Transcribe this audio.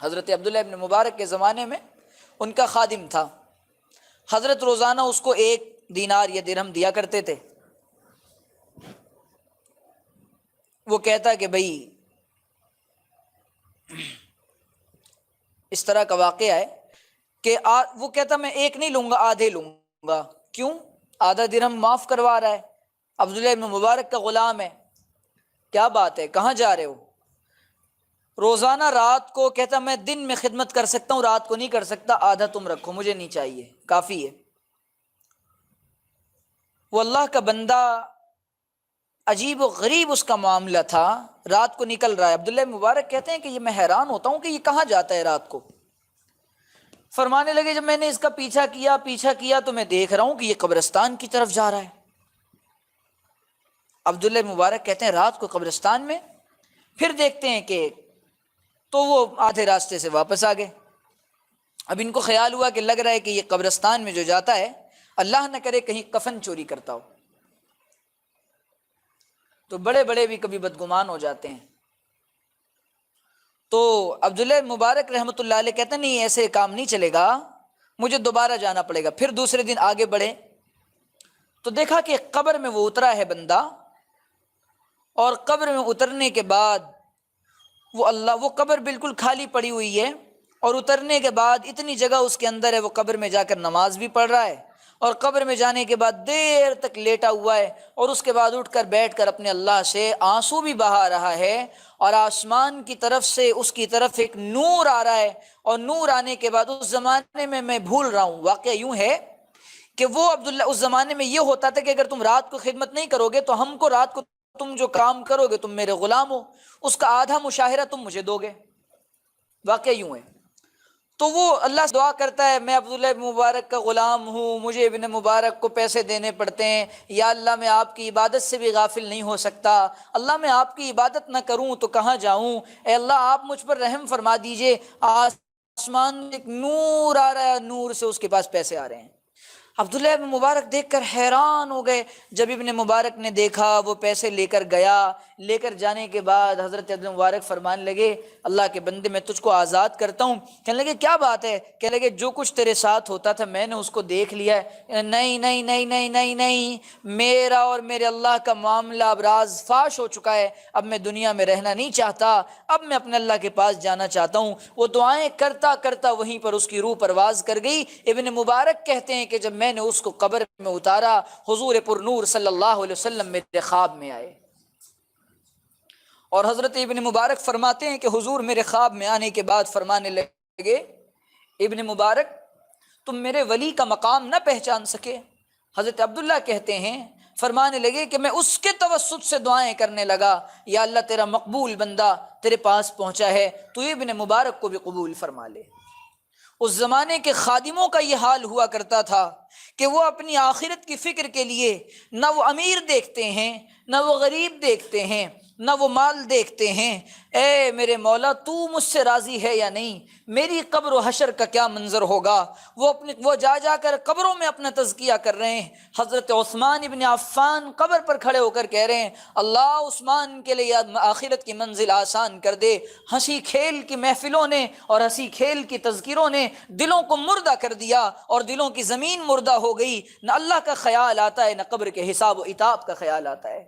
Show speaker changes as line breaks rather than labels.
حضرت عبداللہ ابن مبارک کے زمانے میں ان کا خادم تھا، حضرت روزانہ اس کو 1 دینار یا درہم دیا کرتے تھے۔ وہ کہتا کہ بھئی اس طرح کا واقعہ ہے کہ وہ کہتا میں 1 نہیں لوں گا، آدھے لوں گا۔ کیوں؟ آدھا درہم معاف کروا رہا ہے، عبداللہ ابن مبارک کا غلام ہے۔ کیا بات ہے، کہاں جا رہے ہو؟ روزانہ رات کو کہتا میں دن میں خدمت کر سکتا ہوں، رات کو نہیں کر سکتا، آدھا تم رکھو، مجھے نہیں چاہیے، کافی ہے۔ وہ اللہ کا بندہ، عجیب و غریب اس کا معاملہ تھا، رات کو نکل رہا ہے۔ عبداللہ مبارک کہتے ہیں کہ یہ میں حیران ہوتا ہوں کہ یہ کہاں جاتا ہے رات کو۔ فرمانے لگے جب میں نے اس کا پیچھا کیا تو میں دیکھ رہا ہوں کہ یہ قبرستان کی طرف جا رہا ہے۔ عبداللہ مبارک کہتے ہیں رات کو قبرستان میں، پھر دیکھتے ہیں کہ تو وہ آدھے راستے سے واپس آ گئے۔ اب ان کو خیال ہوا کہ لگ رہا ہے کہ یہ قبرستان میں جو جاتا ہے اللہ نہ کرے کہیں کفن چوری کرتا ہو، تو بڑے بڑے بھی کبھی بدگمان ہو جاتے ہیں۔ تو عبداللہ مبارک رحمۃ اللہ علیہ کہتے ہیں نہیں ایسے کام نہیں چلے گا، مجھے دوبارہ جانا پڑے گا۔ پھر دوسرے دن آگے بڑھے تو دیکھا کہ قبر میں وہ اترا ہے بندہ، اور قبر میں اترنے کے بعد وہ قبر بالکل خالی پڑی ہوئی ہے، اور اترنے کے بعد اتنی جگہ اس کے اندر ہے، وہ قبر میں جا کر نماز بھی پڑھ رہا ہے، اور قبر میں جانے کے بعد دیر تک لیٹا ہوا ہے، اور اس کے بعد اٹھ کر بیٹھ کر اپنے اللہ سے آنسو بھی بہا رہا ہے، اور آسمان کی طرف سے اس کی طرف ایک نور آ رہا ہے، اور نور آنے کے بعد اس زمانے میں بھول رہا ہوں، واقعہ یوں ہے کہ وہ عبداللہ اس زمانے میں یہ ہوتا تھا کہ اگر تم رات کو خدمت نہیں کرو گے تو ہم کو رات کو تم جو کام کرو گے تم میرے غلام ہو، اس کا آدھا مشاہرہ تم مجھے دو گے، واقعہ یوں ہے۔ تو وہ اللہ سے دعا کرتا ہے میں عبداللہ ابن مبارک کا غلام ہوں، مجھے ابن مبارک کو پیسے دینے پڑتے ہیں، یا اللہ میں آپ کی عبادت سے بھی غافل نہیں ہو سکتا، اللہ میں آپ کی عبادت نہ کروں تو کہاں جاؤں، اے اللہ آپ مجھ پر رحم فرما دیجئے۔ آسمان میں ایک نور آ رہا ہے، نور سے اس کے پاس پیسے آ رہے ہیں۔ عبداللہ ابن مبارک دیکھ کر حیران ہو گئے۔ جب ابن مبارک نے دیکھا وہ پیسے لے کر گیا، لے کر جانے کے بعد حضرت ابن مبارک فرمانے لگے اللہ کے بندے میں تجھ کو آزاد کرتا ہوں۔ کہنے لگے کیا بات ہے؟ کہنے لگے جو کچھ تیرے ساتھ ہوتا تھا میں نے اس کو دیکھ لیا ہے۔ نہیں نہیں نہیں نہیں نہیں نہیں، میرا اور میرے اللہ کا معاملہ اب راز فاش ہو چکا ہے، اب میں دنیا میں رہنا نہیں چاہتا، اب میں اپنے اللہ کے پاس جانا چاہتا ہوں۔ وہ دعائیں کرتا کرتا وہیں پر اس کی روح پرواز کر گئی۔ ابن مبارک کہتے ہیں کہ جب میں نے اس کو قبر میں اتارا حضور پر نور صلی اللہ علیہ وسلم میرے خواب میں آئے، اور حضرت ابن مبارک فرماتے ہیں کہ حضور میرے خواب میں آنے کے بعد فرمانے لگے ابن مبارک تم میرے ولی کا مقام نہ پہچان سکے؟ حضرت عبداللہ کہتے ہیں فرمانے لگے کہ میں اس کے توسط سے دعائیں کرنے لگا یا اللہ تیرا مقبول بندہ تیرے پاس پہنچا ہے، تو ابن مبارک کو بھی قبول فرما لے۔ اس زمانے کے خادموں کا یہ حال ہوا کرتا تھا کہ وہ اپنی آخرت کی فکر کے لیے نہ وہ امیر دیکھتے ہیں، نہ وہ غریب دیکھتے ہیں، نہ وہ مال دیکھتے ہیں۔ اے میرے مولا تو مجھ سے راضی ہے یا نہیں، میری قبر و حشر کا کیا منظر ہوگا؟ وہ جا کر قبروں میں اپنا تزکیہ کر رہے ہیں۔ حضرت عثمان ابن عفان قبر پر کھڑے ہو کر کہہ رہے ہیں اللہ عثمان کے لیے آخرت کی منزل آسان کر دے۔ ہنسی کھیل کی محفلوں نے اور ہنسی کھیل کی تذکیروں نے دلوں کو مردہ کر دیا، اور دلوں کی زمین مردہ ہو گئی، نہ اللہ کا خیال آتا ہے نہ قبر کے حساب و عتاب کا خیال آتا ہے۔